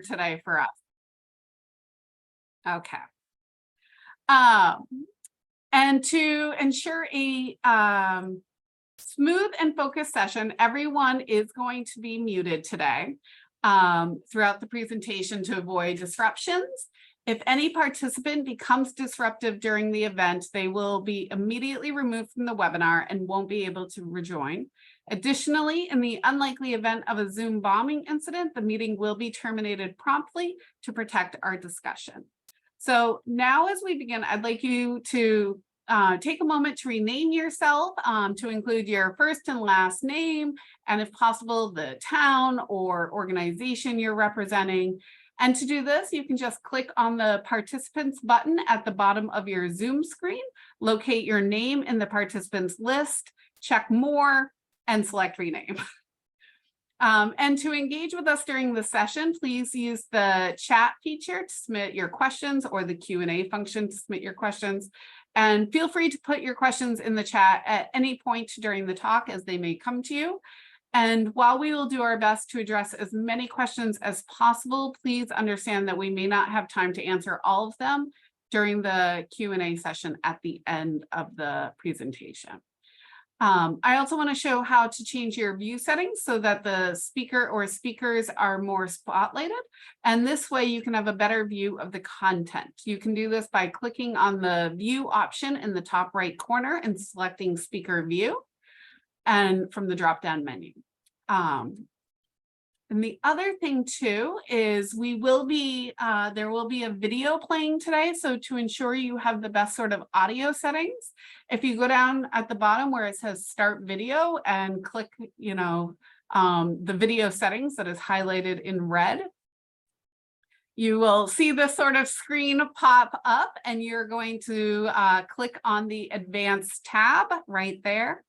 today for us. Okay. And to ensure a smooth and focused session, everyone is going to be muted today throughout the presentation to avoid disruptions. If any participant becomes disruptive during the event, they will be immediately removed from the webinar and won't be able to rejoin. Additionally, in the unlikely event of a Zoom bombing incident, the meeting will be terminated promptly to protect our discussion. So now as we begin, I'd like you to take a moment to rename yourself to include your first and last name, and if possible, the town or organization you're representing. And to do this, you can just click on the participants button at the bottom of your Zoom screen, locate your name in the participants list, check more, and select rename. And to engage with us during the session, please use the chat feature to submit your questions or the Q&A function to submit your questions. And feel free to put your questions in the chat at any point during the talk as they may come to you. And while we will do our best to address as many questions as possible, please understand that we may not have time to answer all of them during the Q&A session at the end of the presentation. I also want to show how to change your view settings so that the speaker or speakers are more spotlighted. And this way you can have a better view of the content. You can do this by clicking on the view option in the top right corner and selecting speaker view and from the drop-down menu. And the other thing too is we will be, there will be a video playing today. So to ensure you have the best sort of audio settings, if you go down at the bottom where it says start video and click, the video settings that is highlighted in red, you will see this sort of screen pop up and you're going to click on the advanced tab right there.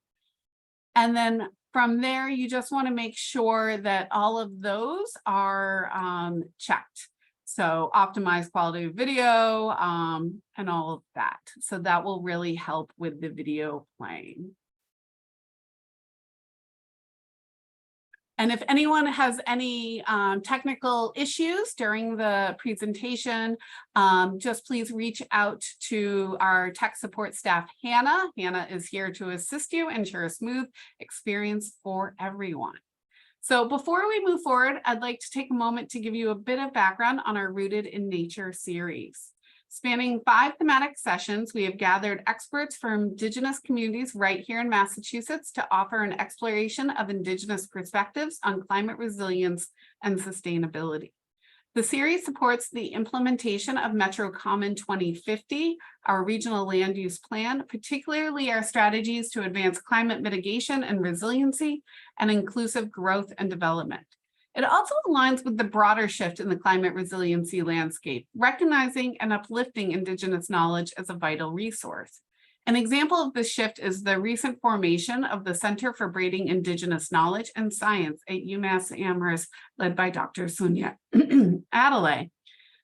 And then from there, you just want to make sure that all of those are checked. So optimize quality of video and all of that. So that will really help with the video playing. And if anyone has any technical issues during the presentation, just please reach out to our tech support staff, Hannah. Hannah is here to assist you and ensure a smooth experience for everyone. So before we move forward, I'd like to take a moment to give you a bit of background on our Rooted in Nature series. Spanning 5 thematic sessions, we have gathered experts from Indigenous communities right here in Massachusetts to offer an exploration of Indigenous perspectives on climate resilience and sustainability. The series supports the implementation of Metro Common 2050, our regional land use plan, particularly our strategies to advance climate mitigation and resiliency and inclusive growth and development. It also aligns with the broader shift in the climate resiliency landscape, recognizing and uplifting Indigenous knowledge as a vital resource. An example of this shift is the recent formation of the Center for Braiding Indigenous Knowledge and Science at UMass Amherst, led by Dr. Sonia Adelaide.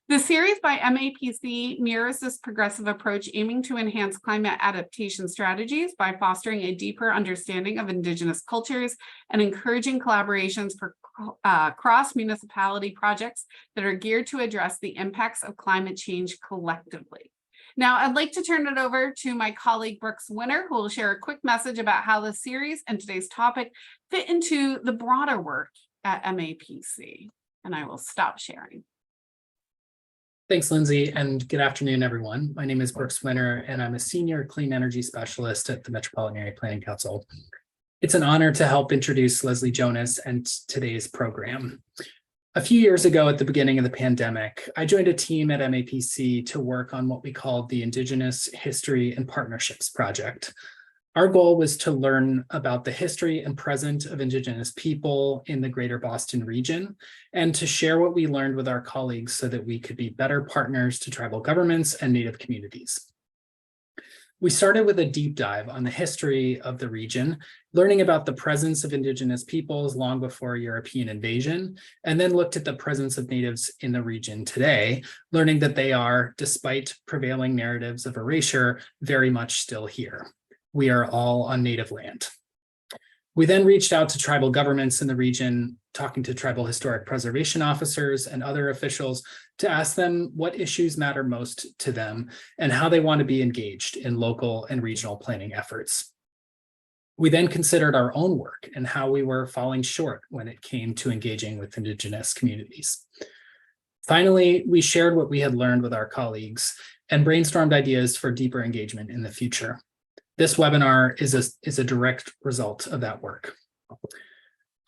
The series by MAPC mirrors this progressive approach, aiming to enhance climate adaptation strategies by fostering a deeper understanding of Indigenous cultures and encouraging collaborations for cross-municipality projects that are geared to address the impacts of climate change collectively. Now, I'd like to turn it over to my colleague, Brooks Winter, who will share a quick message about how the series and today's topic fit into the broader work at MAPC. And I will stop sharing. Thanks, Lindsay, and good afternoon, everyone. My name is Brooks Winter, and I'm a senior clean energy specialist at the Metropolitan Area Planning Council. It's an honor to help introduce Leslie Jonas and today's program. A few years ago, at the beginning of the pandemic, I joined a team at MAPC to work on what we called the Indigenous History and Partnerships Project. Our goal was to learn about the history and present of Indigenous people in the greater Boston region, and to share what we learned with our colleagues so that we could be better partners to tribal governments and Native communities. We started with a deep dive on the history of the region, learning about the presence of Indigenous peoples long before European invasion, and then looked at the presence of Natives in the region today, learning that they are, despite prevailing narratives of erasure, very much still here. We are all on Native land. We then reached out to tribal governments in the region, talking to tribal historic preservation officers and other officials to ask them what issues matter most to them and how they want to be engaged in local and regional planning efforts. We then considered our own work and how we were falling short when it came to engaging with Indigenous communities. Finally, we shared what we had learned with our colleagues and brainstormed ideas for deeper engagement in the future. This webinar is a direct result of that work.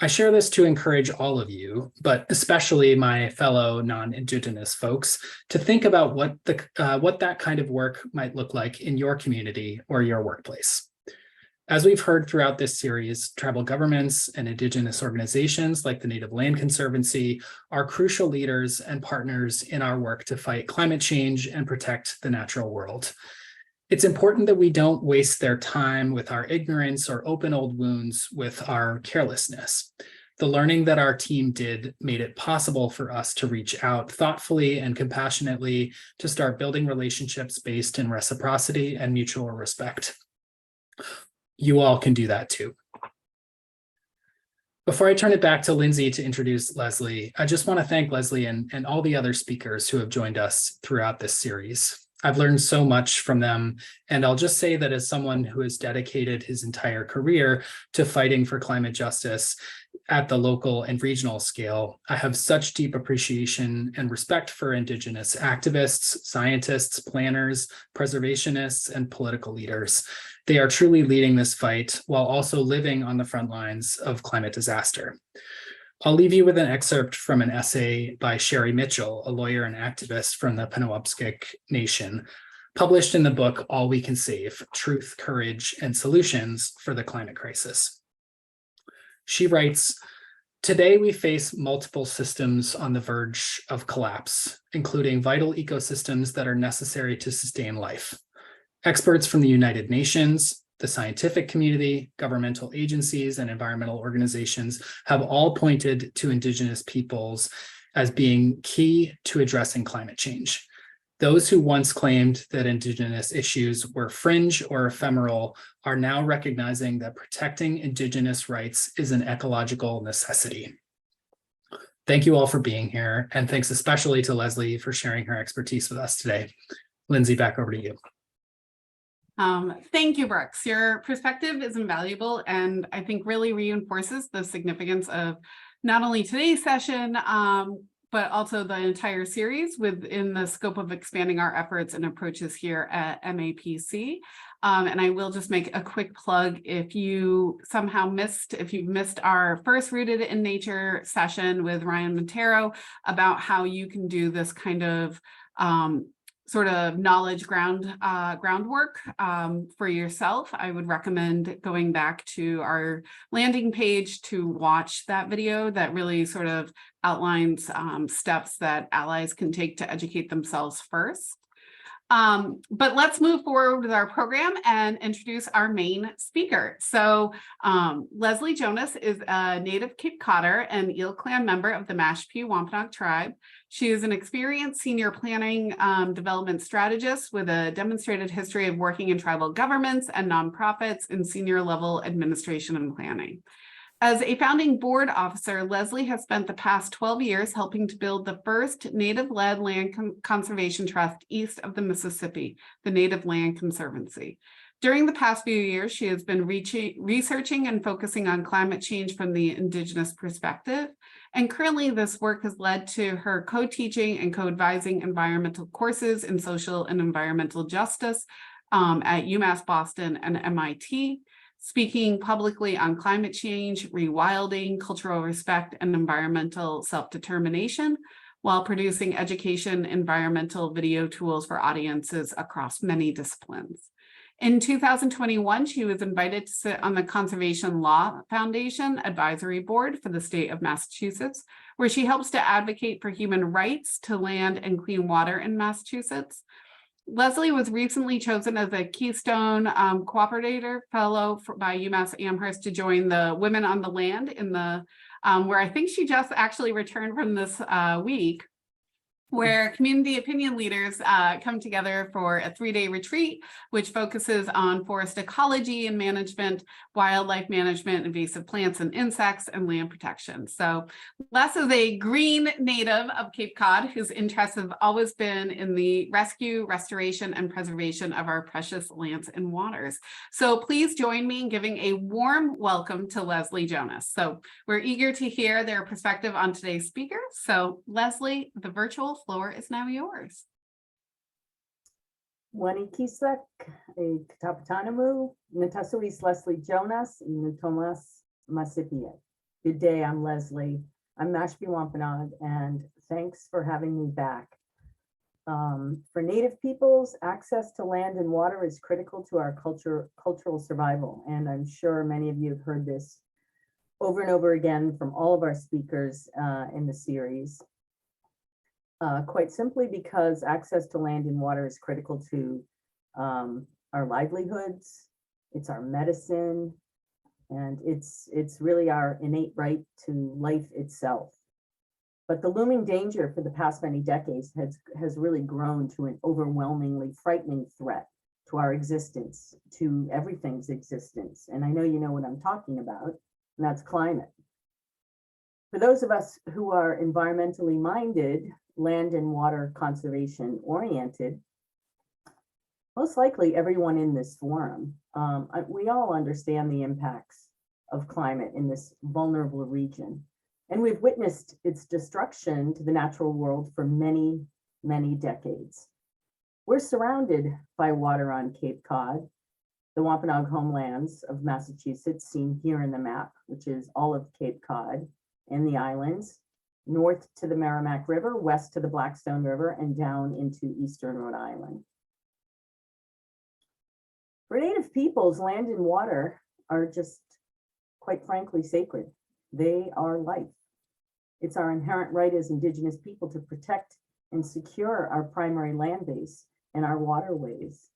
I share this to encourage all of you, but especially my fellow non-Indigenous folks, to think about what that kind of work might look like in your community or your workplace. As we've heard throughout this series, tribal governments and Indigenous organizations like the Native Land Conservancy are crucial leaders and partners in our work to fight climate change and protect the natural world. It's important that we don't waste their time with our ignorance or open old wounds with our carelessness. The learning that our team did made it possible for us to reach out thoughtfully and compassionately to start building relationships based in reciprocity and mutual respect. You all can do that too. Before I turn it back to Lindsay to introduce Leslie, I just want to thank Leslie and all the other speakers who have joined us throughout this series. I've learned so much from them, and I'll just say that as someone who has dedicated his entire career to fighting for climate justice at the local and regional scale, I have such deep appreciation and respect for Indigenous activists, scientists, planners, preservationists, and political leaders. They are truly leading this fight while also living on the front lines of climate disaster. I'll leave you with an excerpt from an essay by Sherry Mitchell, a lawyer and activist from the Penobscot Nation, published in the book All We Can Save: Truth, Courage, and Solutions for the Climate Crisis. She writes, "Today we face multiple systems on the verge of collapse, including vital ecosystems that are necessary to sustain life. Experts from the United Nations, the scientific community, governmental agencies, and environmental organizations have all pointed to Indigenous peoples as being key to addressing climate change. Those who once claimed that Indigenous issues were fringe or ephemeral are now recognizing that protecting Indigenous rights is an ecological necessity." Thank you all for being here, and thanks especially to Leslie for sharing her expertise with us today. Lindsay, back over to you. Thank you, Brooks. Your perspective is invaluable and I think really reinforces the significance of not only today's session, but also the entire series within the scope of expanding our efforts and approaches here at MAPC. And I will just make a quick plug if you missed our first Rooted in Nature session with Ryan Montero about how you can do this kind of sort of knowledge groundwork for yourself. I would recommend going back to our landing page to watch that video that really sort of outlines steps that allies can take to educate themselves first. But let's move forward with our program and introduce our main speaker. So Leslie Jonas is a native Cape Codder and Eel Clan member of the Mashpee Wampanoag tribe. She is an experienced senior planning development strategist with a demonstrated history of working in tribal governments and nonprofits in senior level administration and planning. As a founding board officer, Leslie has spent the past 12 years helping to build the first native-led land conservation trust east of the Mississippi, the Native Land Conservancy. During the past few years, she has been researching and focusing on climate change from the Indigenous perspective. And currently, this work has led to her co-teaching and co-advising environmental courses in social and environmental justice at UMass Boston and MIT. Speaking publicly on climate change, rewilding, cultural respect, and environmental self-determination, while producing education environmental video tools for audiences across many disciplines. In 2021, she was invited to sit on the Conservation Law Foundation Advisory Board for the state of Massachusetts, where she helps to advocate for human rights to land and clean water in Massachusetts. Leslie was recently chosen as a Keystone Cooperator Fellow by UMass Amherst to join the Women on the Land in the where I think she just actually returned from this week. where community opinion leaders come together for a 3-day retreat, which focuses on forest ecology and management, wildlife management, invasive plants and insects, and land protection. So Les is a green native of Cape Cod whose interests have always been in the rescue, restoration, and preservation of our precious lands and waters. So please join me in giving a warm welcome to Leslie Jonas. So we're eager to hear their perspective on today's speaker. So Leslie, the virtual floor is now yours. Wani Kisak, a Katapatanamu, Natasuis Leslie Jonas, Nutomas Masipia. Good day, I'm Leslie. I'm Mashpee Wampanoag, and thanks for having me back. For Native peoples, access to land and water is critical to our cultural survival, and I'm sure many of you have heard this over and over again from all of our speakers in the series. Quite simply because access to land and water is critical to our livelihoods, it's our medicine, and it's really our innate right to life itself. But the looming danger for the past many decades has really grown to an overwhelmingly frightening threat to our existence, to everything's existence. And I know you know what I'm talking about, and that's climate. For those of us who are environmentally minded, land and water conservation oriented, most likely everyone in this forum, we all understand the impacts of climate in this vulnerable region. And we've witnessed its destruction to the natural world for many, many decades. We're surrounded by water on Cape Cod, the Wampanoag homelands of Massachusetts, seen here in the map, which is all of Cape Cod and the islands, north to the Merrimack River, west to the Blackstone River, and down into eastern Rhode Island. For Native peoples, land and water are just, quite frankly, sacred. They are life. It's our inherent right as Indigenous people to protect and secure our primary land base and our waterways.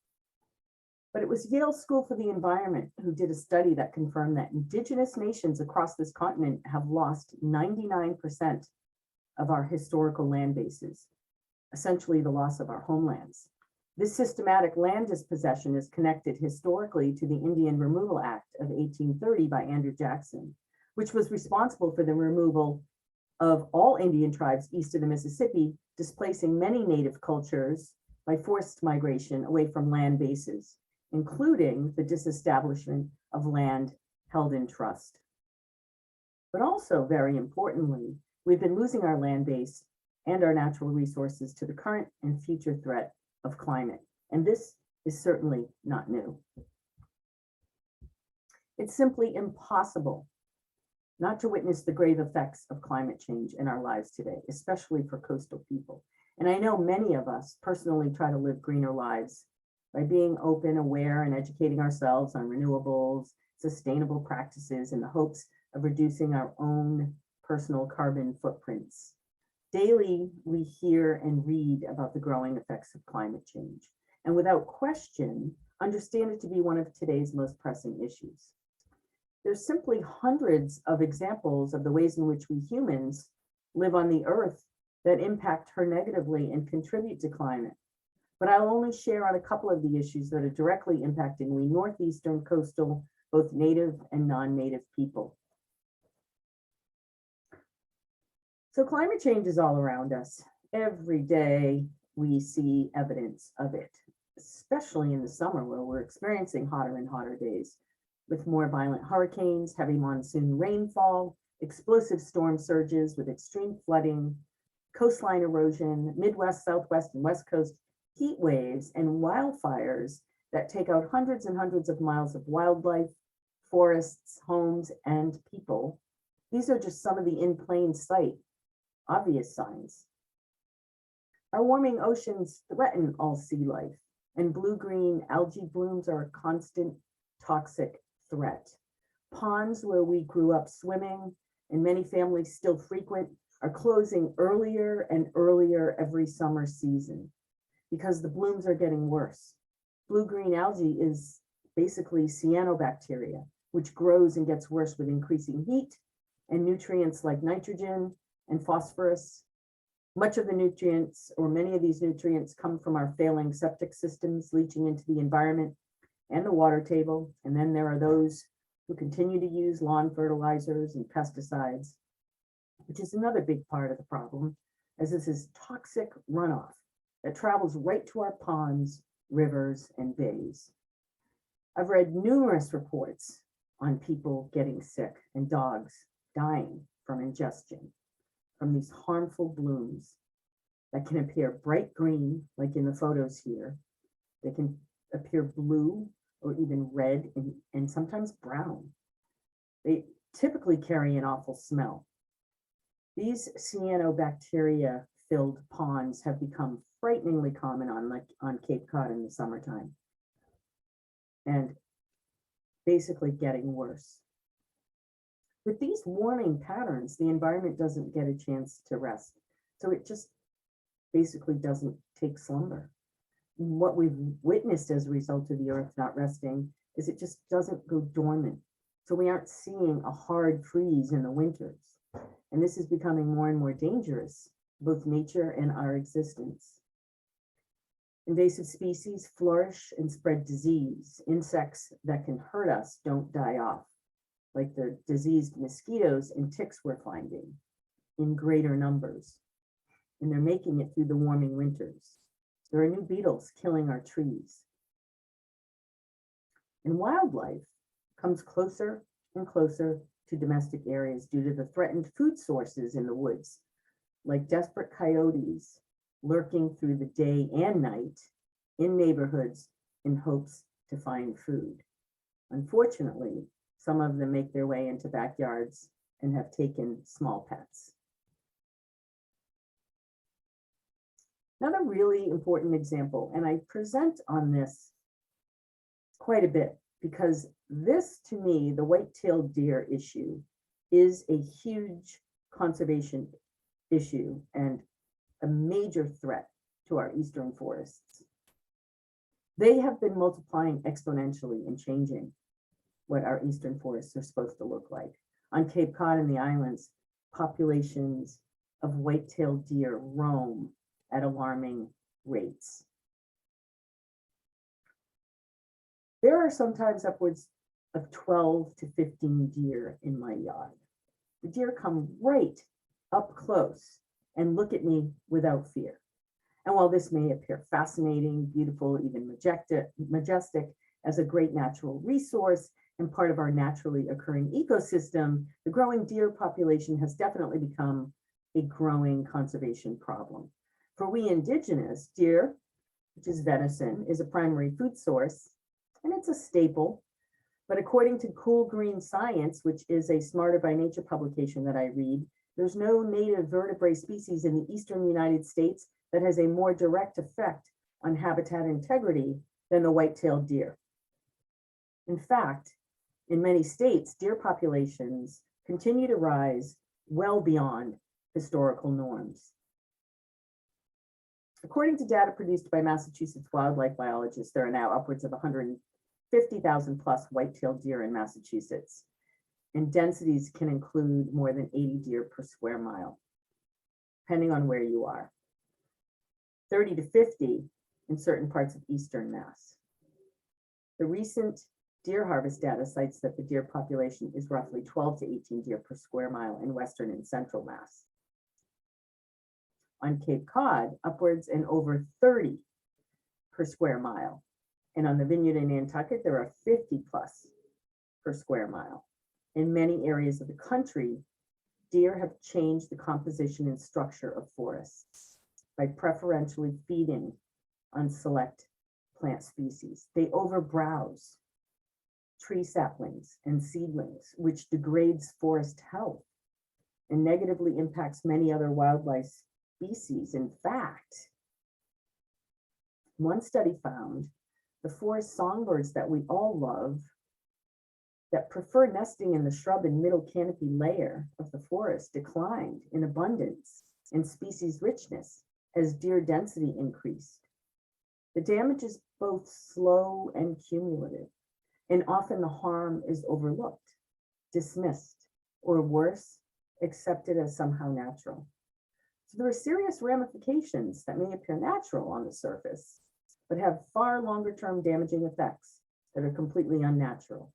But it was Yale School for the Environment who did a study that confirmed that Indigenous nations across this continent have lost 99% of our historical land bases, essentially the loss of our homelands. This systematic land dispossession is connected historically to the Indian Removal Act of 1830 by Andrew Jackson, which was responsible for the removal of all Indian tribes east of the Mississippi, displacing many native cultures by forced migration away from land bases, including the disestablishment of land held in trust. But also, very importantly, we've been losing our land base and our natural resources to the current and future threat of climate. And this is certainly not new. It's simply impossible not to witness the grave effects of climate change in our lives today, especially for coastal people. And I know many of us personally try to live greener lives by being open, aware, and educating ourselves on renewables, sustainable practices in the hopes of reducing our own personal carbon footprints. Daily, we hear and read about the growing effects of climate change, and without question, understand it to be one of today's most pressing issues. There's simply hundreds of examples of the ways in which we humans live on the earth that impact her negatively and contribute to climate. But I'll only share on a couple of the issues that are directly impacting we northeastern coastal, both native and non-native people. So climate change is all around us. Every day we see evidence of it, especially in the summer where we're experiencing hotter and hotter days with more violent hurricanes, heavy monsoon rainfall, explosive storm surges with extreme flooding, coastline erosion, Midwest, Southwest, and West Coast heat waves, and wildfires that take out hundreds and hundreds of miles of wildlife, forests, homes, and people. These are just some of the in plain sight obvious signs. Our warming oceans threaten all sea life, and blue-green algae blooms are a constant toxic threat. Ponds where we grew up swimming and many families still frequent are closing earlier and earlier every summer season because the blooms are getting worse. Blue-green algae is basically cyanobacteria, which grows and gets worse with increasing heat, and nutrients like nitrogen and phosphorus Much of the nutrients, or many of these nutrients, come from our failing septic systems leaching into the environment and the water table. And then there are those who continue to use lawn fertilizers and pesticides, which is another big part of the problem, as this is toxic runoff that travels right to our ponds, rivers, and bays. I've read numerous reports on people getting sick and dogs dying from ingestion from these harmful blooms that can appear bright green, like in the photos here. They can appear blue or even red and sometimes brown. They typically carry an awful smell. These cyanobacteria-filled ponds have become frighteningly common on Cape Cod in the summertime, and basically getting worse. With these warming patterns, the environment doesn't get a chance to rest. So it just basically doesn't take slumber. What we've witnessed as a result of the earth not resting is it just doesn't go dormant. So we aren't seeing a hard freeze in the winters. And this is becoming more and more dangerous, both nature and our existence. Invasive species flourish and spread disease. Insects that can hurt us don't die off, like the diseased mosquitoes and ticks we're finding in greater numbers. And they're making it through the warming winters. There are new beetles killing our trees. And wildlife comes closer and closer to domestic areas due to the threatened food sources in the woods, like desperate coyotes lurking through the day and night in neighborhoods in hopes to find food. Unfortunately, some of them make their way into backyards and have taken small pets. Another really important example, and I present on this quite a bit because this, to me, the white-tailed deer issue is a huge conservation issue and a major threat to our eastern forests. They have been multiplying exponentially and changing what our eastern forests are supposed to look like. On Cape Cod and the islands, populations of white-tailed deer roam at alarming rates. There are sometimes upwards of 12 to 15 deer in my yard. The deer come right up close and look at me without fear. And while this may appear fascinating, beautiful, even majestic as a great natural resource and part of our naturally occurring ecosystem, the growing deer population has definitely become a growing conservation problem. For we indigenous, deer, which is venison, is a primary food source, and it's a staple. But according to Cool Green Science, which is a Smarter by Nature publication that I read, there's no native vertebrate species in the eastern United States that has a more direct effect on habitat integrity than the white-tailed deer. In fact, in many states, deer populations continue to rise well beyond historical norms. According to data produced by Massachusetts wildlife biologists, there are now upwards of 150,000 plus white-tailed deer in Massachusetts, and densities can include more than 80 deer per square mile, depending on where you are. 30 to 50 in certain parts of eastern Mass. The recent deer harvest data cites that the deer population is roughly 12 to 18 deer per square mile in western and central Mass. On Cape Cod, upwards and over 30 per square mile. And on the Vineyard in Nantucket, there are 50 plus per square mile. In many areas of the country, deer have changed the composition and structure of forests by preferentially feeding on select plant species. They overbrowse tree saplings and seedlings, which degrades forest health and negatively impacts many other wildlife species. In fact, one study found the forest songbirds that we all love that prefer nesting in the shrub and middle canopy layer of the forest declined in abundance and species richness as deer density increased. The damage is both slow and cumulative, and often the harm is overlooked, dismissed, or worse, accepted as somehow natural. So there are serious ramifications that may appear natural on the surface, but have far longer term damaging effects that are completely unnatural.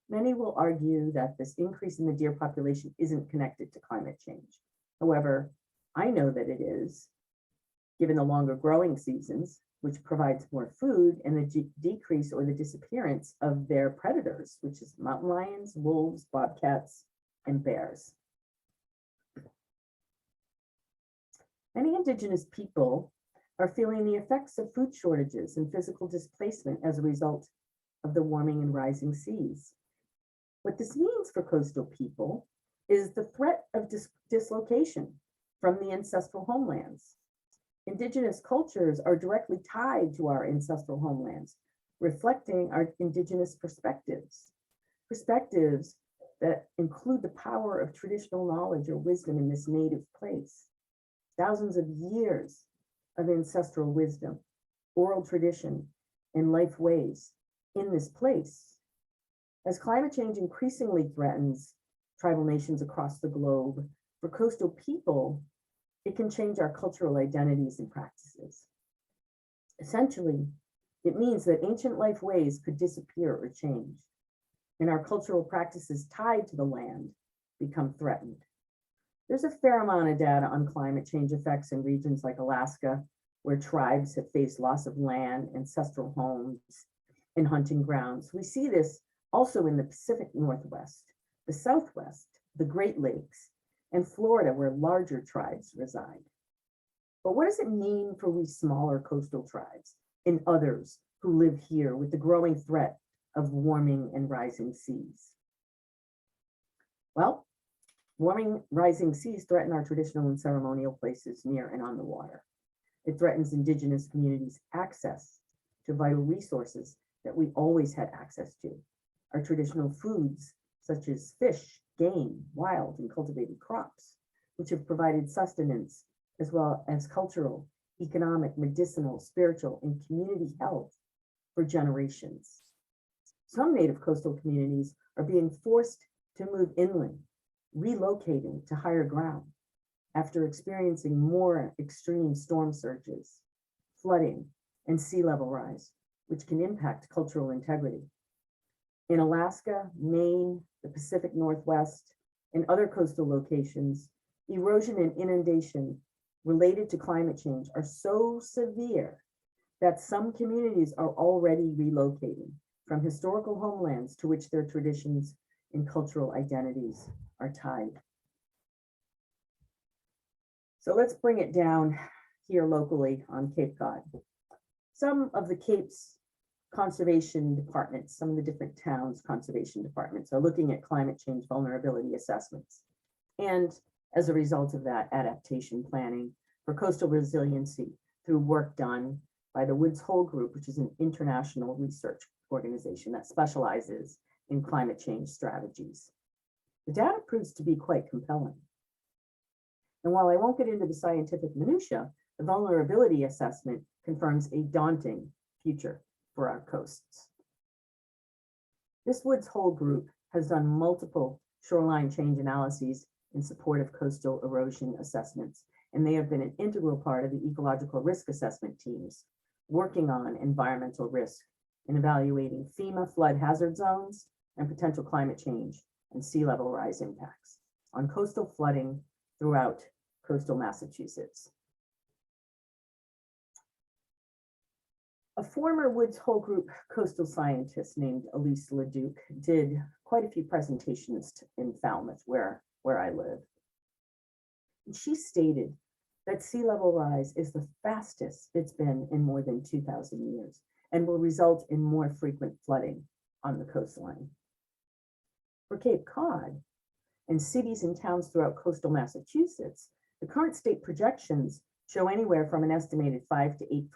Many will argue that this increase in the deer population isn't connected to climate change. However, I know that it is, given the longer growing seasons, which provides more food, and the decrease or the disappearance of their predators, which is mountain lions, wolves, bobcats, and bears. Many Indigenous people are feeling the effects of food shortages and physical displacement as a result of the warming and rising seas. What this means for coastal people is the threat of dislocation from the ancestral homelands. Indigenous cultures are directly tied to our ancestral homelands, reflecting our Indigenous perspectives that include the power of traditional knowledge or wisdom in this native place. Thousands of years of ancestral wisdom, oral tradition, and life ways in this place. As climate change increasingly threatens tribal nations across the globe, for coastal people, it can change our cultural identities and practices. Essentially, it means that ancient life ways could disappear or change, and our cultural practices tied to the land become threatened. There's a fair amount of data on climate change effects in regions like Alaska, where tribes have faced loss of land, ancestral homes, and hunting grounds. We see this also in the Pacific Northwest, the Southwest, the Great Lakes, and Florida, where larger tribes reside. But what does it mean for we smaller coastal tribes and others who live here with the growing threat of warming and rising seas? Well, warming, rising seas threaten our traditional and ceremonial places near and on the water. It threatens Indigenous communities' access to vital resources that we always had access to. Our traditional foods, such as fish, game, wild and cultivated crops, which have provided sustenance as well as cultural, economic, medicinal, spiritual, and community health for generations. Some native coastal communities are being forced to move inland, relocating to higher ground after experiencing more extreme storm surges, flooding, and sea level rise, which can impact cultural integrity. In Alaska, Maine, the Pacific Northwest, and other coastal locations, erosion and inundation related to climate change are so severe that some communities are already relocating from historical homelands to which their traditions and cultural identities are tied. So let's bring it down here locally on Cape Cod. Some of the Cape's conservation departments, some of the different towns' conservation departments are looking at climate change vulnerability assessments. And as a result of that, adaptation planning for coastal resiliency through work done by the Woods Hole Group, which is an international research organization that specializes in climate change strategies. The data proves to be quite compelling. And while I won't get into the scientific minutia, the vulnerability assessment confirms a daunting future for our coasts. This Woods Hole Group has done multiple shoreline change analyses in support of coastal erosion assessments, and they have been an integral part of the ecological risk assessment teams working on environmental risk and evaluating FEMA flood hazard zones and potential climate change and sea level rise impacts on coastal flooding throughout coastal Massachusetts. A former Woods Hole Group coastal scientist named Elise Leduc did quite a few presentations in Falmouth, where I live. And she stated that sea level rise is the fastest it's been in more than 2,000 years and will result in more frequent flooding on the coastline. For Cape Cod and cities and towns throughout coastal Massachusetts, the current state projections show anywhere from an estimated 5 to 8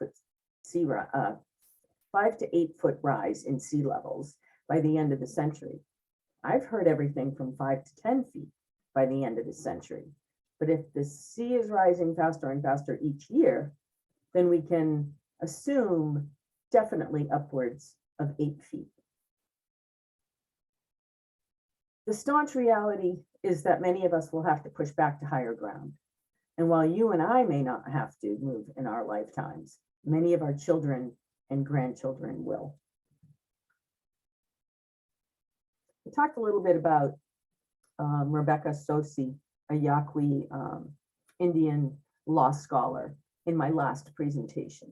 foot rise in sea levels by the end of the century. I've heard everything from 5 to 10 feet by the end of the century. But if the sea is rising faster and faster each year, then we can assume definitely upwards of 8 feet. The staunch reality is that many of us will have to push back to higher ground. And while you and I may not have to move in our lifetimes, many of our children and grandchildren will. We talked a little bit about Rebecca Sosi, a Yaqui Indian law scholar, in my last presentation.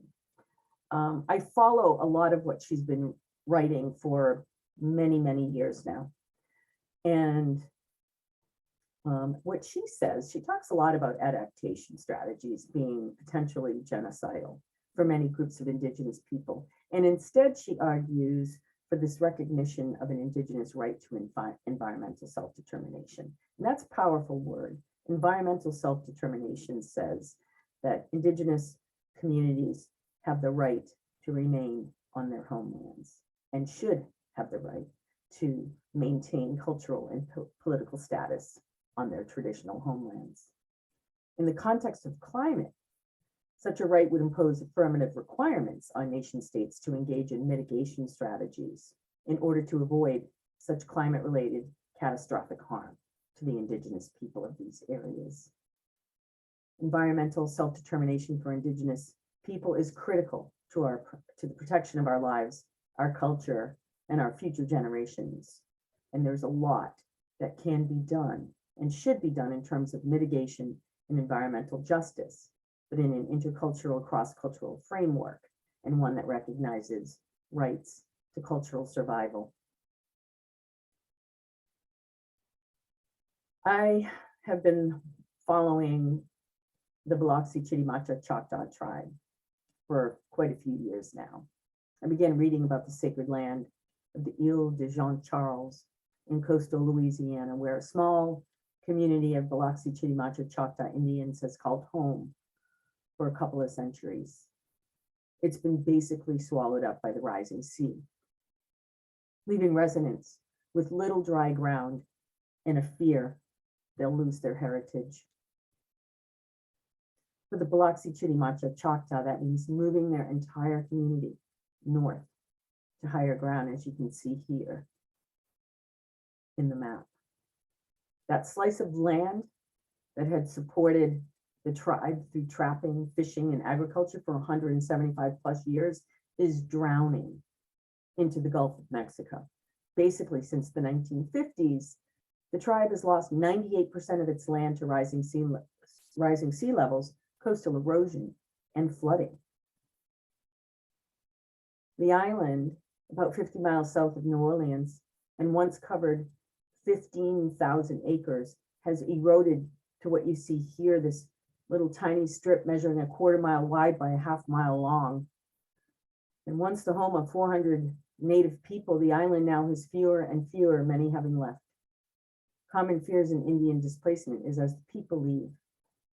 I follow a lot of what she's been writing for many, many years now. And what she says, she talks a lot about adaptation strategies being potentially genocidal for many groups of Indigenous people. And instead, she argues for this recognition of an Indigenous right to environmental self-determination. And that's a powerful word. Environmental self-determination says that Indigenous communities have the right to remain on their homelands and should have the right to maintain cultural and political status on their traditional homelands. In the context of climate, such a right would impose affirmative requirements on nation states to engage in mitigation strategies in order to avoid such climate-related catastrophic harm to the Indigenous people of these areas. Environmental self-determination for Indigenous people is critical to the protection of our lives, our culture, and our future generations. And there's a lot that can be done and should be done in terms of mitigation and environmental justice, but in an intercultural, cross-cultural framework, and one that recognizes rights to cultural survival. I have been following the Biloxi Chitimacha Choctaw tribe for quite a few years now. I began reading about the sacred land of the Ile de Jean Charles in coastal Louisiana, where a small community of Biloxi Chitimacha Choctaw Indians has called home for a couple of centuries. It's been basically swallowed up by the rising sea, leaving residents with little dry ground and a fear they'll lose their heritage. For the Biloxi Chitimacha Choctaw, that means moving their entire community north to higher ground, as you can see here in the map. That slice of land that had supported the tribe through trapping, fishing, and agriculture for 175 plus years is drowning into the Gulf of Mexico. Basically, since the 1950s, the tribe has lost 98% of its land to rising sea levels, coastal erosion, and flooding. The island, about 50 miles south of New Orleans, and once covered 15,000 acres, has eroded to what you see here, this little tiny strip measuring a quarter-mile wide by a half-mile long. And once the home of 400 native people, the island now has fewer and fewer, many having left. Common fears in Indian displacement is as the people leave,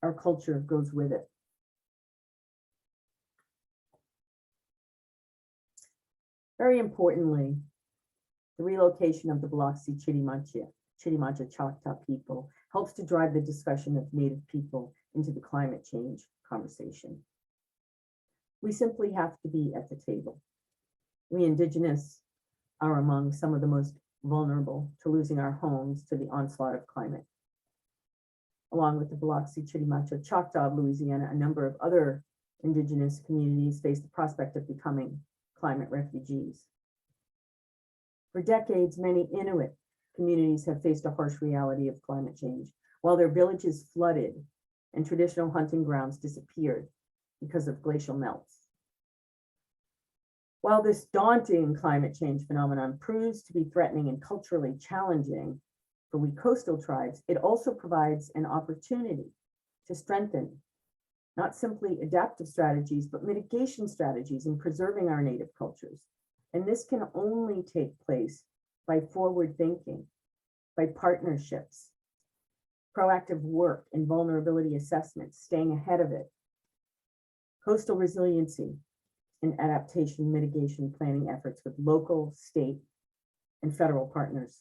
our culture goes with it. Very importantly, the relocation of the Biloxi Chitimacha Choctaw people helps to drive the discussion of Native people into the climate change conversation. We simply have to be at the table. We Indigenous are among some of the most vulnerable to losing our homes to the onslaught of climate. Along with the Biloxi Chitimacha Choctaw of Louisiana, a number of other Indigenous communities face the prospect of becoming climate refugees. For decades, many Inuit communities have faced a harsh reality of climate change, while their villages flooded and traditional hunting grounds disappeared because of glacial melts. While this daunting climate change phenomenon proves to be threatening and culturally challenging for we coastal tribes, it also provides an opportunity to strengthen not simply adaptive strategies, but mitigation strategies in preserving our native cultures. And this can only take place by forward thinking, by partnerships, proactive work and vulnerability assessments, staying ahead of it, coastal resiliency and adaptation mitigation planning efforts with local, state, and federal partners.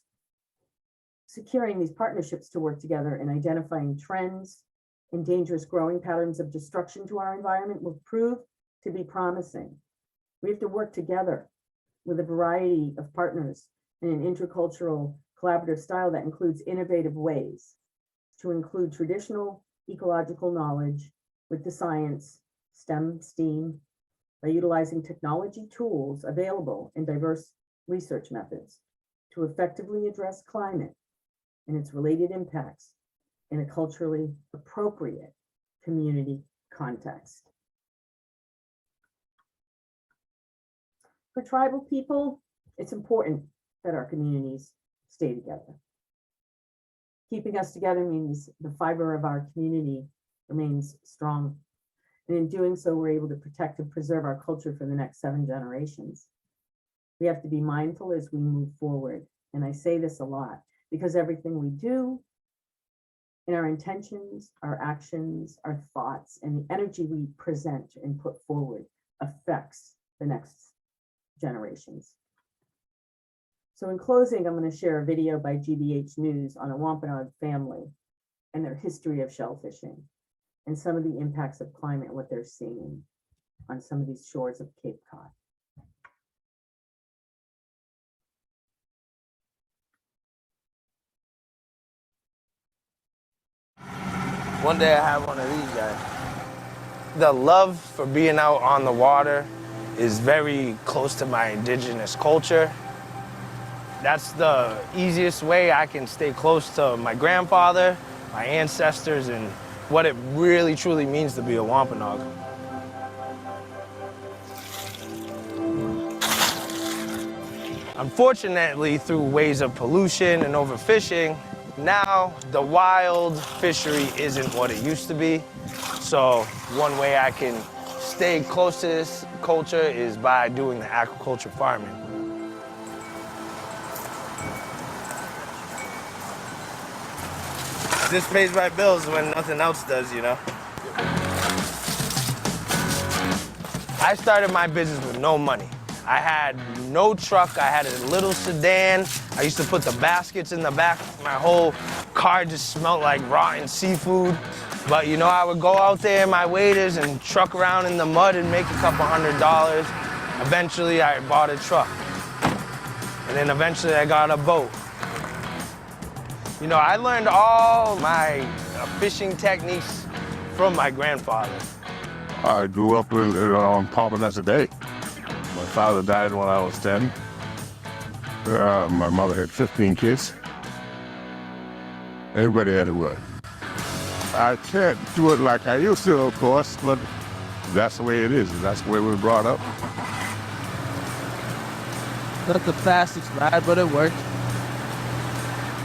Securing these partnerships to work together and identifying trends and dangerous growing patterns of destruction to our environment will prove to be promising. We have to work together with a variety of partners in an intercultural collaborative style that includes innovative ways to include traditional ecological knowledge with the science, STEM, by utilizing technology tools available in diverse research methods to effectively address climate and its related impacts in a culturally appropriate community context. For tribal people, it's important that our communities stay together. Keeping us together means the fiber of our community remains strong. And in doing so, we're able to protect and preserve our culture for the next 7 generations. We have to be mindful as we move forward. And I say this a lot because everything we do, in our intentions, our actions, our thoughts, and the energy we present and put forward affects the next generations. So in closing, I'm going to share a video by GBH News on a Wampanoag family and their history of shellfishing and some of the impacts of climate and what they're seeing on some of these shores of Cape Cod. One day I have one of these guys. The love for being out on the water is very close to my indigenous culture. That's the easiest way I can stay close to my grandfather, my ancestors, and what it really truly means to be a Wampanoag. Unfortunately, through ways of pollution and overfishing, now the wild fishery isn't what it used to be. So one way I can stay close to this culture is by doing the aquaculture farming. This pays my bills when nothing else does, you know? I started my business with no money. I had no truck, I had a little sedan. I used to put the baskets in the back. My whole car just smelled like rotten seafood. But you know, I would go out there in my waders and truck around in the mud and make a couple $100. Eventually, I bought a truck. And then eventually, I got a boat. You know, I learned all my fishing techniques from my grandfather. I grew up on Palmanessa Day. My father died when I was 10. My mother had 15 kids. Everybody had to work. I can't do it like I used to, of course, but that's the way it is. That's the way we were brought up. Not the fastest ride, but it worked.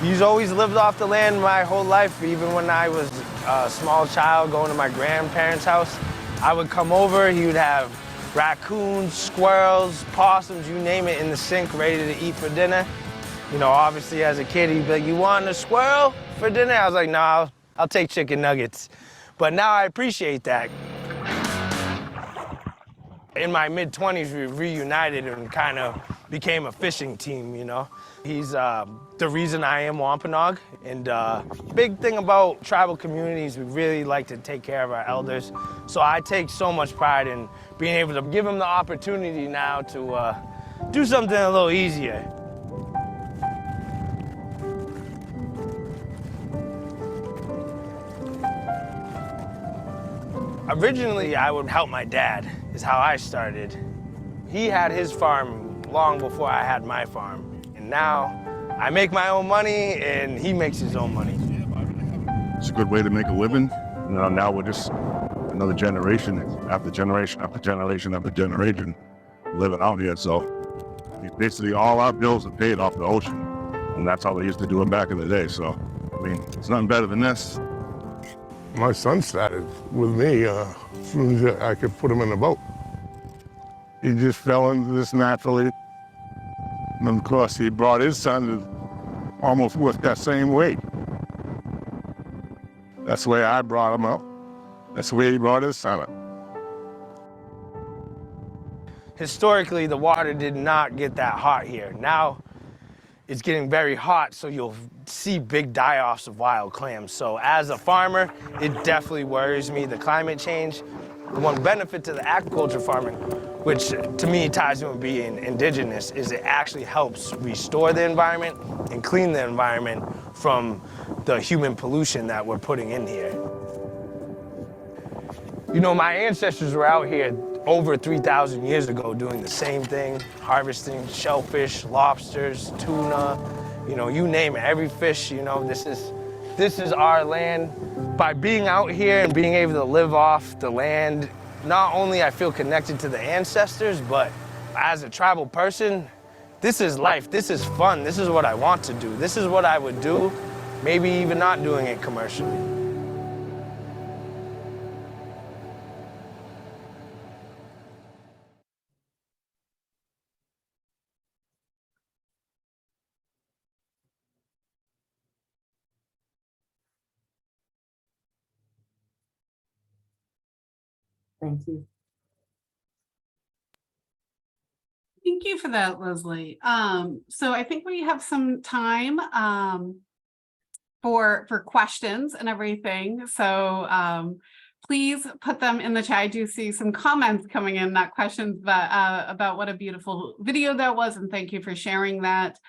He's always lived off the land my whole life. Even when I was a small child going to my grandparents' house, I would come over, he would have raccoons, squirrels, possums, you name it, in the sink ready to eat for dinner. You know, obviously as a kid, he'd be like, "You want a squirrel for dinner?" I was like, "No, I'll take chicken nuggets." But now I appreciate that. In my mid-20s, we reunited and kind of became a fishing team, you know? He's the reason I am Wampanoag. And big thing about tribal communities, we really like to take care of our elders. So I take so much pride in being able to give them the opportunity now to do something a little easier. Originally, I would help my dad, is how I started. He had his farm long before I had my farm. And now I make my own money and he makes his own money. It's a good way to make a living. You know, now we're just another generation after generation after generation after generation living out here. So basically all our bills are paid off the ocean. And that's how they used to do it back in the day. So, I mean, it's nothing better than this. My son started with me as soon as I could put him in the boat. He just fell into this naturally. And of course, he brought his son to almost with that same weight. That's the way I brought him up. That's the way he brought his son up. Historically, the water did not get that hot here. Now, it's getting very hot, so you'll see big die-offs of wild clams. So as a farmer, it definitely worries me, the climate change. The one benefit to the aquaculture farming, which to me ties in with being indigenous, is it actually helps restore the environment and clean the environment from the human pollution that we're putting in here. You know, my ancestors were out here over 3,000 years ago doing the same thing, harvesting shellfish, lobsters, tuna, you know, you name it, every fish, you know, this is our land. By being out here and being able to live off the land, not only I feel connected to the ancestors, but as a tribal person, this is life, this is fun, this is what I want to do, this is what I would do, maybe even not doing it commercially. Thank you. Thank you for that, Leslie. So I think we have some time for questions and everything. So please put them in the chat. I do see some comments coming in, not questions, but about what a beautiful video that was, and thank you for sharing that.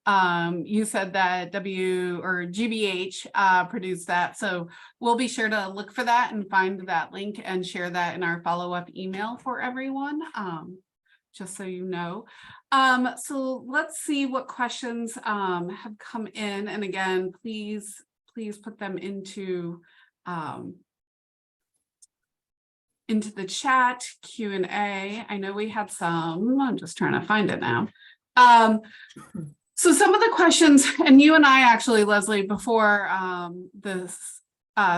You said that GBH produced that, so we'll be sure to look for that and find that link and share that in our follow-up email for everyone. Just so you know. So let's see what questions have come in. And again, please put them into the chat Q&A. I know we had some, I'm just trying to find it now. So some of the questions, and you and I actually, Leslie, before this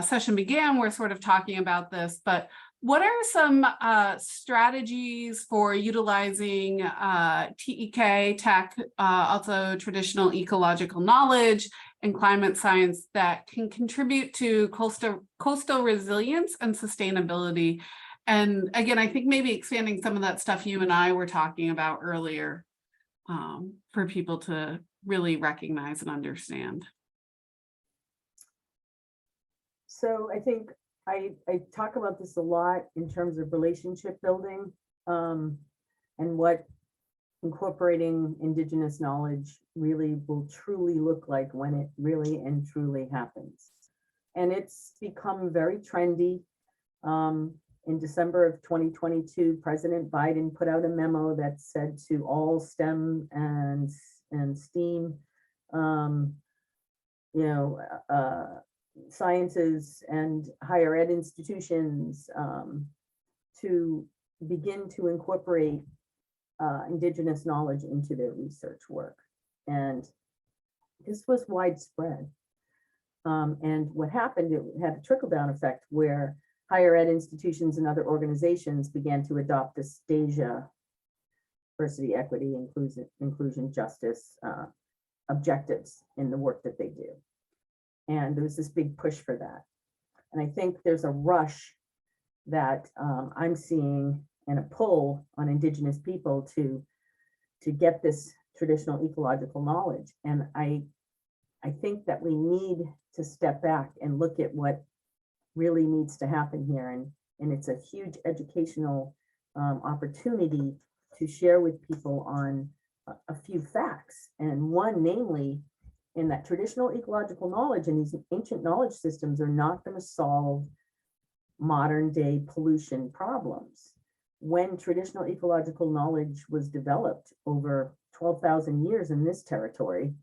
session began, we're sort of talking about this, but what are some strategies for utilizing TEK, tech, also traditional ecological knowledge and climate science that can contribute to coastal resilience and sustainability? And again, I think maybe expanding some of that stuff you and I were talking about earlier for people to really recognize and understand. So I think I talk about this a lot in terms of relationship building and what incorporating Indigenous knowledge really will truly look like when it really and truly happens. And it's become very trendy. In December of 2022, President Biden put out a memo that said to all STEM and STEAM, sciences and higher ed institutions to begin to incorporate Indigenous knowledge into their research work. And this was widespread. And what happened, it had a trickle-down effect where higher ed institutions and other organizations began to adopt this DASIA, diversity, equity, inclusion, justice objectives in the work that they do. And there was this big push for that. And I think there's a rush that I'm seeing and a pull on Indigenous people to get this traditional ecological knowledge. And I think that we need to step back and look at what really needs to happen here. And it's a huge educational opportunity to share with people on a few facts. And one, namely, in that traditional ecological knowledge and these ancient knowledge systems are not going to solve modern day pollution problems. When traditional ecological knowledge was developed over 12,000 years in this territory,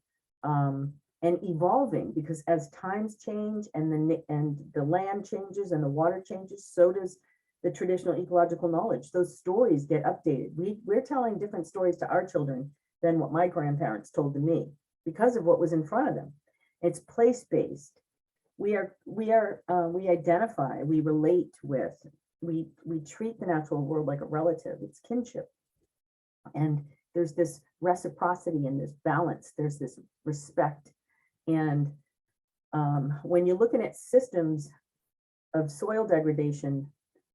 and evolving, because as times change and the land changes and the water changes, so does the traditional ecological knowledge. Those stories get updated. We're telling different stories to our children than what my grandparents told to me because of what was in front of them. It's place-based. We identify, we relate with, we treat the natural world like a relative. It's kinship. And there's this reciprocity and this balance. There's this respect. And when you're looking at systems of soil degradation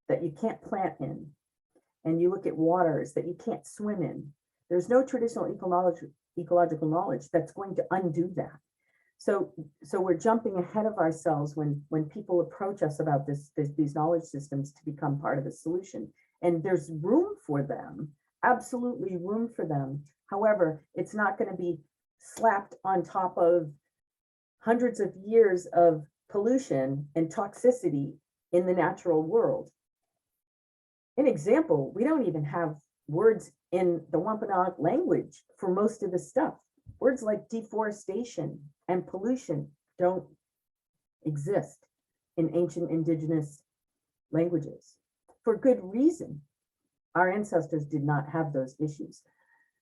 that you can't plant in, and you look at waters that you can't swim in, there's no traditional ecological knowledge that's going to undo that. So we're jumping ahead of ourselves when people approach us about these knowledge systems to become part of the solution. And there's room for them, absolutely room for them. However, it's not going to be slapped on top of hundreds of years of pollution and toxicity in the natural world. an example, we don't even have words in the Wampanoag language for most of the stuff. Words like deforestation and pollution don't exist in ancient Indigenous languages for good reason. Our ancestors did not have those issues.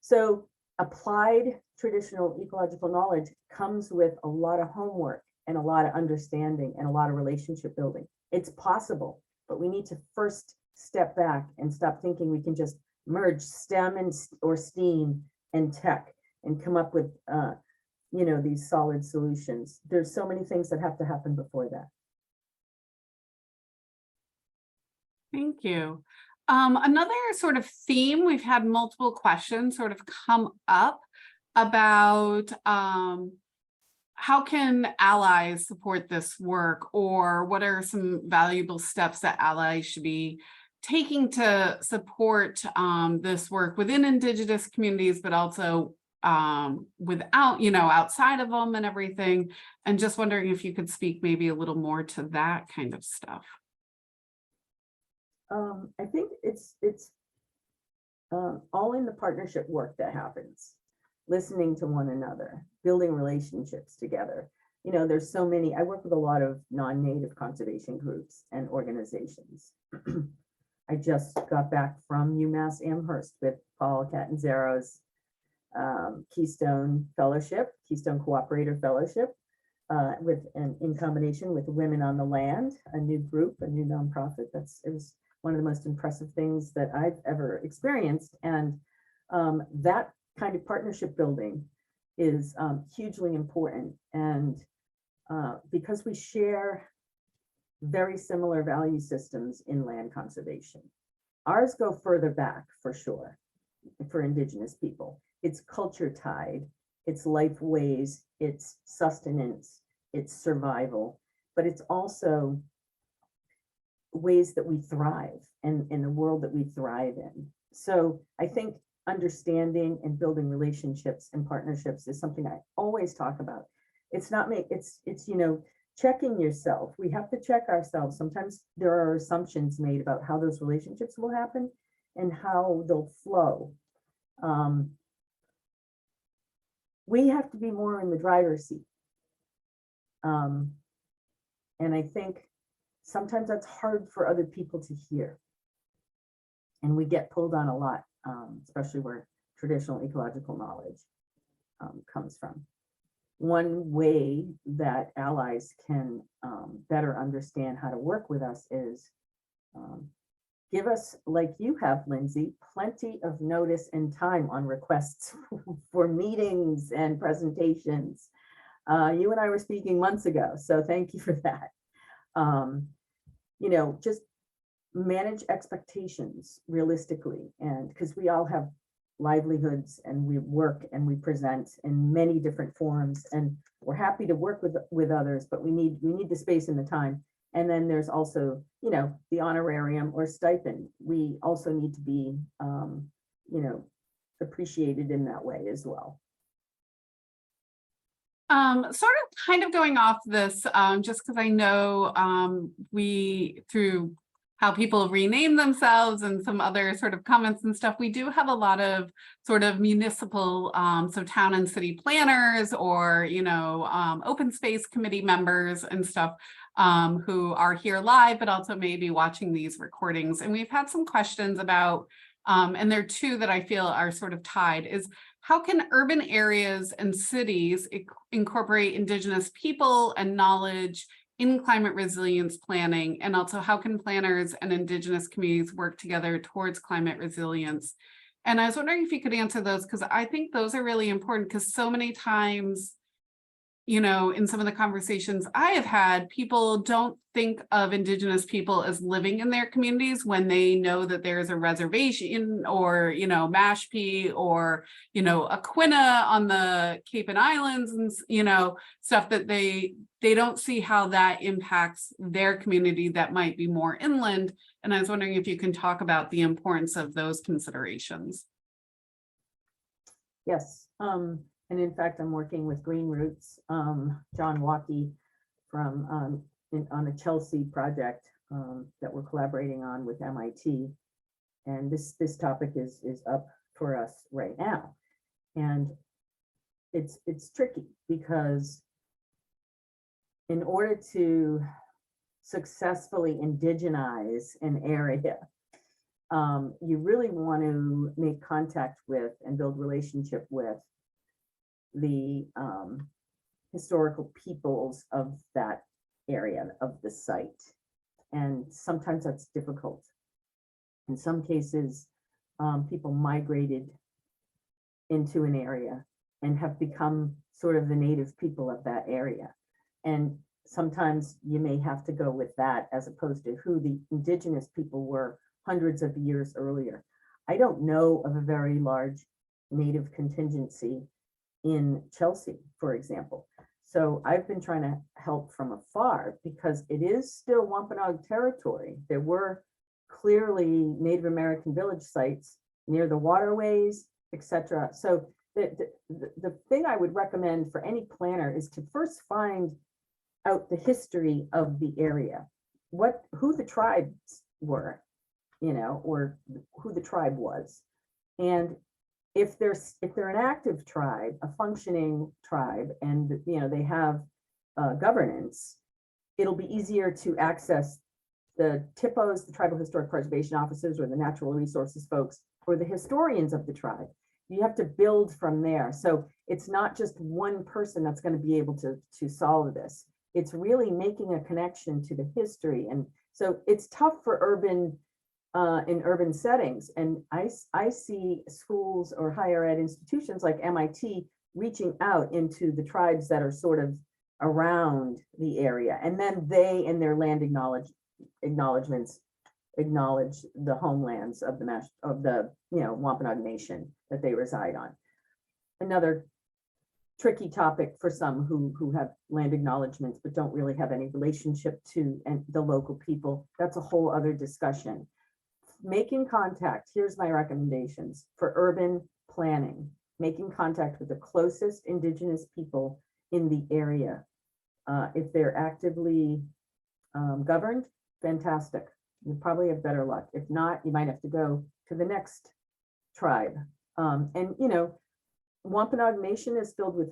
So applied traditional ecological knowledge comes with a lot of homework and a lot of understanding and a lot of relationship building. It's possible, but we need to first step back and stop thinking we can just merge STEM and or STEAM and tech and come up with these solid solutions. There's so many things that have to happen before that. Thank you. Another sort of theme, we've had multiple questions sort of come up about how can allies support this work, or what are some valuable steps that allies should be taking to support this work within Indigenous communities, but also without, outside of them and everything. And just wondering if you could speak maybe a little more to that kind of stuff. I think it's all in the partnership work that happens, listening to one another, building relationships together. There's so many, I work with a lot of non-native conservation groups and organizations. I just got back from UMass Amherst with Paul Catanzaro's Keystone Fellowship, Keystone Cooperator Fellowship, in combination with Women on the Land, a new group, a new nonprofit. It was one of the most impressive things that I've ever experienced. And that kind of partnership building is hugely important. And because we share very similar value systems in land conservation. Ours go further back for sure for Indigenous people. It's culture tied, it's life ways, it's sustenance, it's survival, but it's also ways that we thrive and in the world that we thrive in. So I think understanding and building relationships and partnerships is something I always talk about. It's not me, it's checking yourself. We have to check ourselves. Sometimes there are assumptions made about how those relationships will happen and how they'll flow. We have to be more in the driver's seat. And I think sometimes that's hard for other people to hear. And we get pulled on a lot, especially where traditional ecological knowledge comes from. One way that allies can better understand how to work with us is give us, like you have, Lindsay, plenty of notice and time on requests for meetings and presentations. You and I were speaking months ago, so thank you for that. Just manage expectations realistically, and because we all have livelihoods and we work and we present in many different forums, and we're happy to work with others, but we need the space and the time. And then there's also, the honorarium or stipend. We also need to be, appreciated in that way as well. Sort of kind of going off this, just because I know we, through how people rename themselves and some other sort of comments and stuff, we do have a lot of sort of municipal, so town and city planners or, open space committee members and stuff who are here live, but also maybe watching these recordings. And we've had some questions about, and there are two that I feel are sort of tied, is how can urban areas and cities incorporate Indigenous people and knowledge in climate resilience planning? And also, how can planners and Indigenous communities work together towards climate resilience? And I was wondering if you could answer those, because I think those are really important, because so many times, in some of the conversations I have had, people don't think of Indigenous people as living in their communities when they know that there's a reservation or, Mashpee or, Aquina on the Cape and Islands and, stuff that they don't see how that impacts their community that might be more inland. And I was wondering if you can talk about the importance of those considerations. Yes. And in fact, I'm working with Green Roots, John Walkie from on a Chelsea project that we're collaborating on with MIT. And this topic is up for us right now. And it's tricky because in order to successfully indigenize an area, you really want to make contact with and build relationship with the historical peoples of that area, of the site. And sometimes that's difficult. In some cases, people migrated into an area and have become sort of the native people of that area. And sometimes you may have to go with that as opposed to who the indigenous people were hundreds of years earlier. I don't know of a very large native contingency in Chelsea, for example. So I've been trying to help from afar because it is still Wampanoag territory. There were clearly Native American village sites near the waterways, etc. So the thing I would recommend for any planner is to first find out the history of the area, who the tribes were, or who the tribe was. And if they're an active tribe, a functioning tribe, and they have governance, it'll be easier to access the TIPOs, the Tribal Historic Preservation Officers, or the natural resources folks, or the historians of the tribe. You have to build from there. So it's not just one person that's going to be able to solve this. It's really making a connection to the history. And so it's tough for in urban settings. And I see schools or higher ed institutions like MIT reaching out into the tribes that are sort of around the area. And then they, in their land acknowledgements, acknowledge the homelands of the Wampanoag Nation that they reside on. Another tricky topic for some who have land acknowledgements but don't really have any relationship to the local people. That's a whole other discussion. Making contact, here's my recommendations for urban planning. Making contact with the closest Indigenous people in the area. If they're actively governed, fantastic. You probably have better luck. If not, you might have to go to the next tribe. Wampanoag Nation is filled with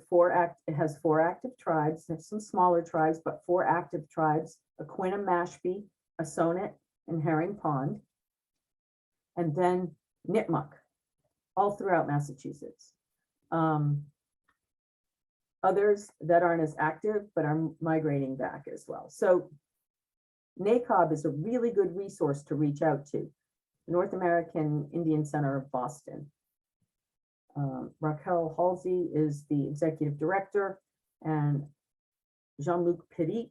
it has 4 active tribes. There's some smaller tribes, but 4 active tribes: Aquinnah, Mashpee, Assonet, and Herring Pond. And then Nipmuc, all throughout Massachusetts. Others that aren't as active, but are migrating back as well. So NACOB is a really good resource to reach out to. North American Indian Center of Boston. Raquel Halsey is the executive director, and Jean-Luc Petit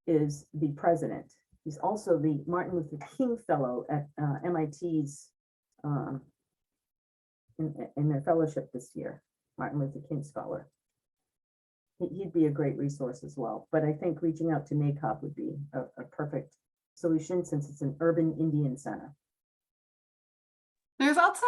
is the president. He's also the Martin Luther King Fellow at MIT's in their fellowship this year, Martin Luther King Scholar. He'd be a great resource as well. But I think reaching out to NACOB would be a perfect solution since it's an urban Indian center. There's also,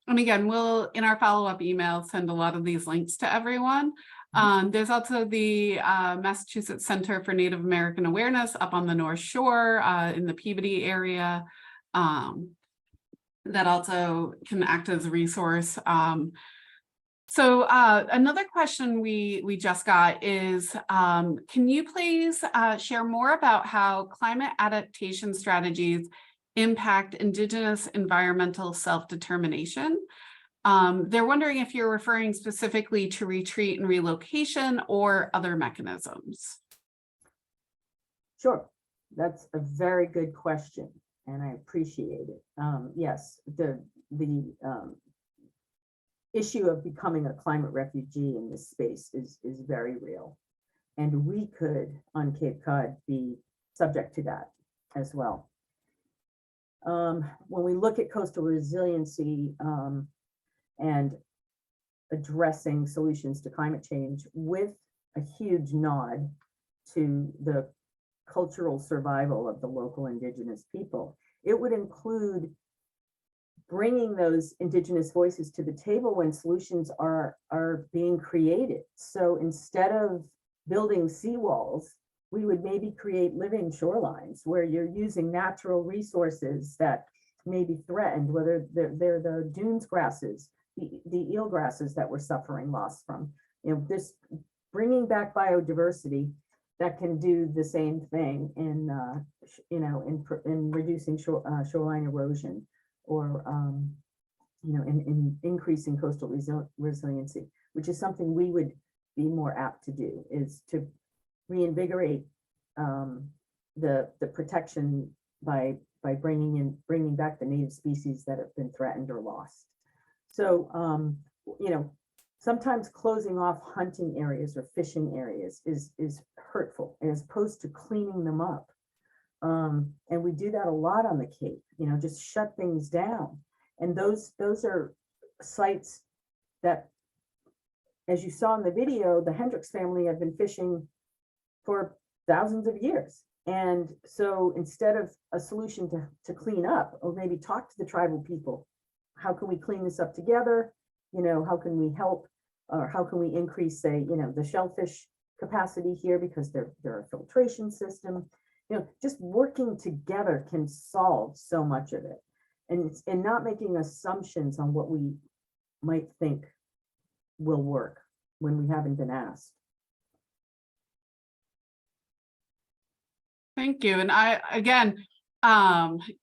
and again, we'll, in our follow-up email, send a lot of these links to everyone. There's also the Massachusetts Center for Native American Awareness up on the North Shore in the Peabody area that also can act as a resource. So another question we just got is, can you please share more about how climate adaptation strategies impact Indigenous environmental self-determination? They're wondering if you're referring specifically to retreat and relocation or other mechanisms. Sure, that's a very good question, and I appreciate it. Yes, the issue of becoming a climate refugee in this space is very real. And we could, on Cape Cod, be subject to that as well. When we look at coastal resiliency and addressing solutions to climate change with a huge nod to the cultural survival of the local Indigenous people, it would include bringing those Indigenous voices to the table when solutions are being created. So instead of building seawalls we would maybe create living shorelines where you're using natural resources that may be threatened, whether they're the dunes grasses, the eel grasses that we're suffering loss from. This bringing back biodiversity that can do the same thing in reducing shoreline erosion, or in increasing coastal resiliency, which is something we would be more apt to do, is to reinvigorate the protection by bringing back the native species that have been threatened or lost. So sometimes closing off hunting areas or fishing areas is hurtful, as opposed to cleaning them up. And we do that a lot on the Cape, just shut things down. And those are sites that, as you saw in the video, the Hendricks family have been fishing for thousands of years. And so instead of a solution to clean up, or maybe talk to the tribal people, how can we clean this up together? How can we help, or how can we increase, say, the shellfish capacity here, because they're a filtration system. Just working together can solve so much of it, and not making assumptions on what we might think will work when we haven't been asked. Thank you. And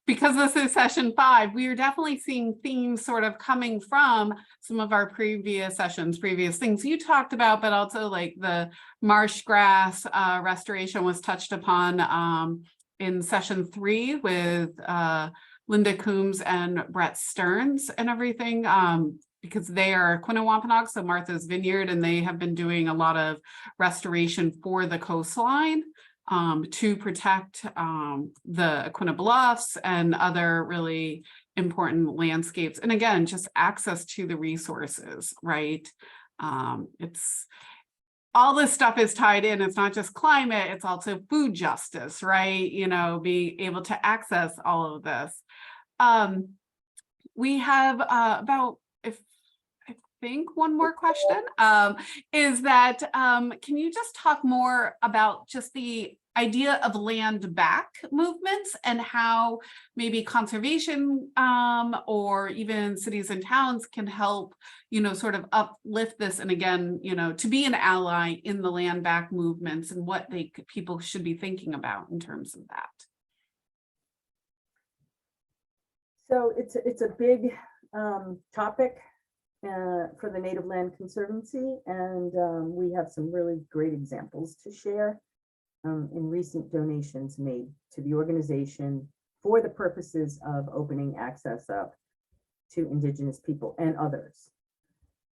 because this is session 5, we are definitely seeing themes sort of coming from some of our previous sessions, previous things you talked about, but also like the marsh grass restoration was touched upon in session 3 with Linda Coombs and Brett Stearns and everything, because they are Quinawampanoag, so Martha's Vineyard, and they have been doing a lot of restoration for the coastline to protect the Aquina Bluffs and other really important landscapes. And again, just access to the resources, right? It's all this stuff is tied in. It's not just climate, it's also food justice, right? Being able to access all of this. We have about, I think one more question, is that, can you just talk more about just the idea of land back movements and how maybe conservation or even cities and towns can help, sort of uplift this, and again, to be an ally in the land back movements, and what people should be thinking about in terms of that? So it's a big topic for the Native Land Conservancy, and we have some really great examples to share in recent donations made to the organization for the purposes of opening access up to Indigenous people and others.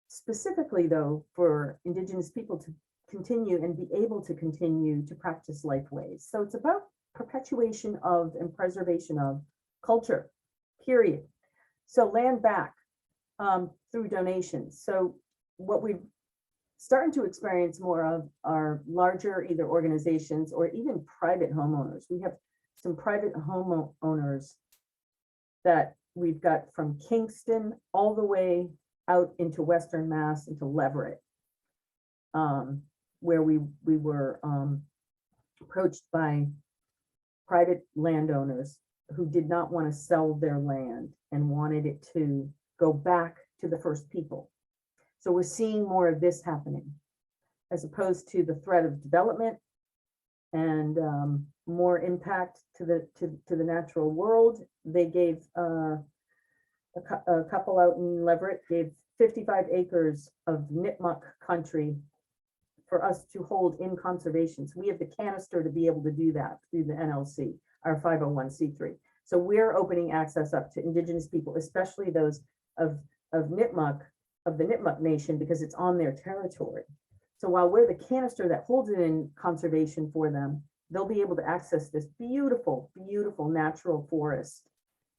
Specifically, though, for Indigenous people to continue and be able to continue to practice life ways. So it's about perpetuation of and preservation of culture, period. So land back through donations. So what we've starting to experience more of are larger either organizations or even private homeowners. We have some private homeowners that we've got from Kingston all the way out into Western Mass, into Leverett, where we were approached by private landowners who did not want to sell their land and wanted it to go back to the first people. So we're seeing more of this happening, as opposed to the threat of development and more impact to the natural world. They gave a couple out in Leverett gave 55 acres of Nipmuc country for us to hold in conservation. So we have the canister to be able to do that through the NLC, our 501c3. So we're opening access up to Indigenous people, especially those of Nipmuc, of the Nipmuc Nation, because it's on their territory. So while we're the canister that holds it in conservation for them, they'll be able to access this beautiful, beautiful natural forest.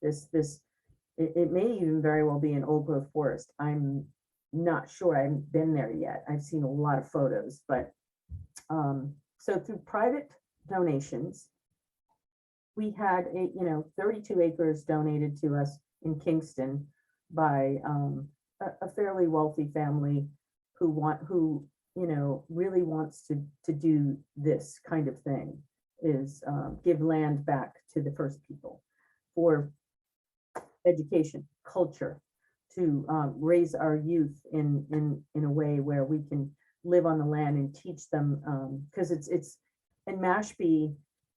It may even very well be an old growth forest. I'm not sure. I haven't been there yet. I've seen a lot of photos, but so through private donations, we had 32 acres donated to us in Kingston by a fairly wealthy family who really wants to do this kind of thing, is give land back to the first people for education, culture, to raise our youth in a way where we can live on the land and teach them, because it's in Mashpee,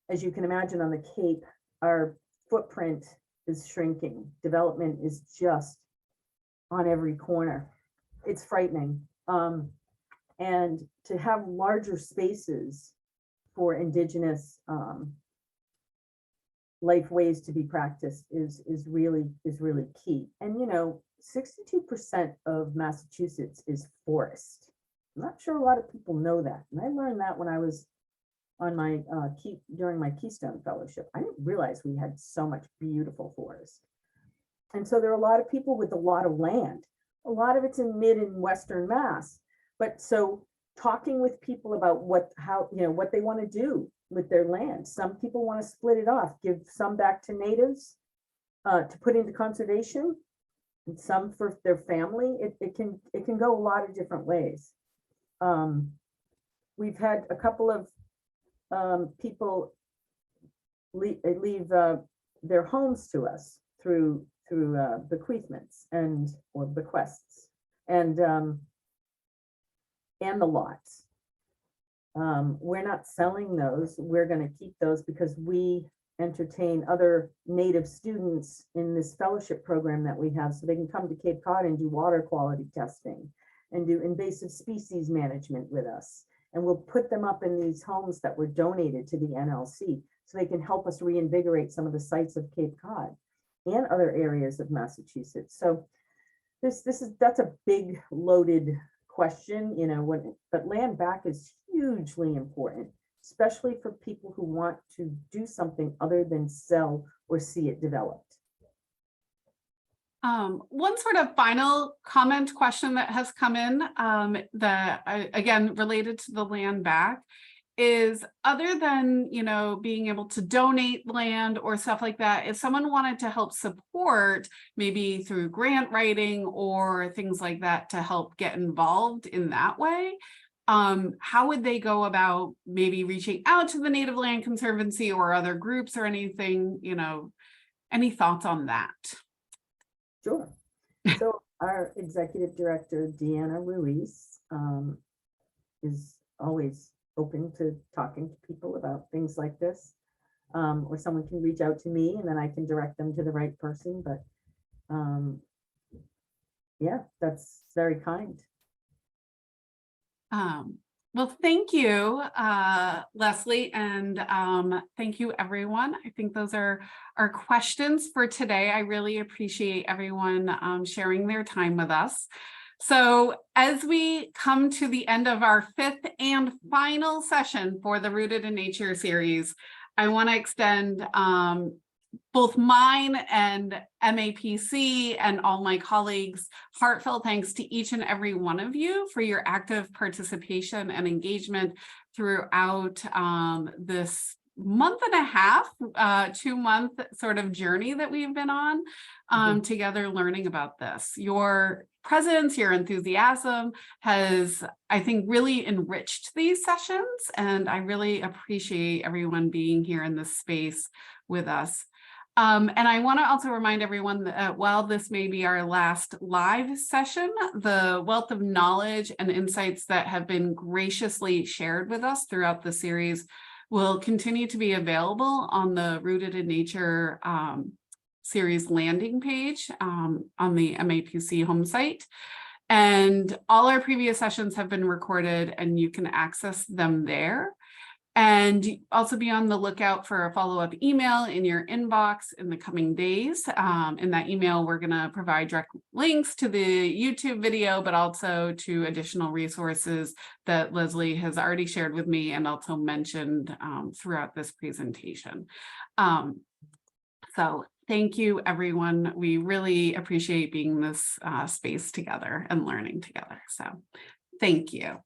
as you can imagine, on the Cape, our footprint is shrinking. Development is just on every corner. It's frightening. And to have larger spaces for Indigenous life ways to be practiced is really key. And 62% of Massachusetts is forest. I'm not sure a lot of people know that. And I learned that when I was on my during my Keystone Fellowship. I didn't realize we had so much beautiful forest. And so there are a lot of people with a lot of land. A lot of it's in mid and western Mass. But so talking with people about what they want to do with their land. Some people want to split it off, give some back to natives to put into conservation, and some for their family. It can go a lot of different ways. We've had a couple of people leave their homes to us through bequeathments or bequests and the lots. We're not selling those. We're going to keep those because we entertain other Native students in this fellowship program that we have, so they can come to Cape Cod and do water quality testing and do invasive species management with us. And we'll put them up in these homes that were donated to the NLC, so they can help us reinvigorate some of the sites of Cape Cod and other areas of Massachusetts. So that's a big loaded question, but land back is hugely important, especially for people who want to do something other than sell or see it developed. One sort of final comment question that has come in that again related to the land back is, other than being able to donate land or stuff like that, if someone wanted to help support, maybe through grant writing or things like that, to help get involved in that way, how would they go about maybe reaching out to the Native Land Conservancy or other groups or anything? Any thoughts on that? Sure. So our executive director, Deanna Ruiz, is always open to talking to people about things like this, or someone can reach out to me and then I can direct them to the right person. But yeah, that's very kind. Well, thank you, Leslie, and thank you, everyone. I think those are our questions for today. I really appreciate everyone sharing their time with us. So as we come to the end of our 5th and final session for the Rooted in Nature series, I want to extend both mine and MAPC and all my colleagues heartfelt thanks to each and every one of you for your active participation and engagement throughout this month and a half, 2-month sort of journey that we've been on together learning about this. Your presence, your enthusiasm has, I think, really enriched these sessions, and I really appreciate everyone being here in this space with us. And I want to also remind everyone that while this may be our last live session, the wealth of knowledge and insights that have been graciously shared with us throughout the series will continue to be available on the Rooted in Nature series landing page on the MAPC home site. And all our previous sessions have been recorded and you can access them there. And also be on the lookout for a follow-up email in your inbox in the coming days. In that email, we're going to provide direct links to the YouTube video, but also to additional resources that Leslie has already shared with me and also mentioned throughout this presentation. So thank you, everyone. We really appreciate being in this space together and learning together. So thank you.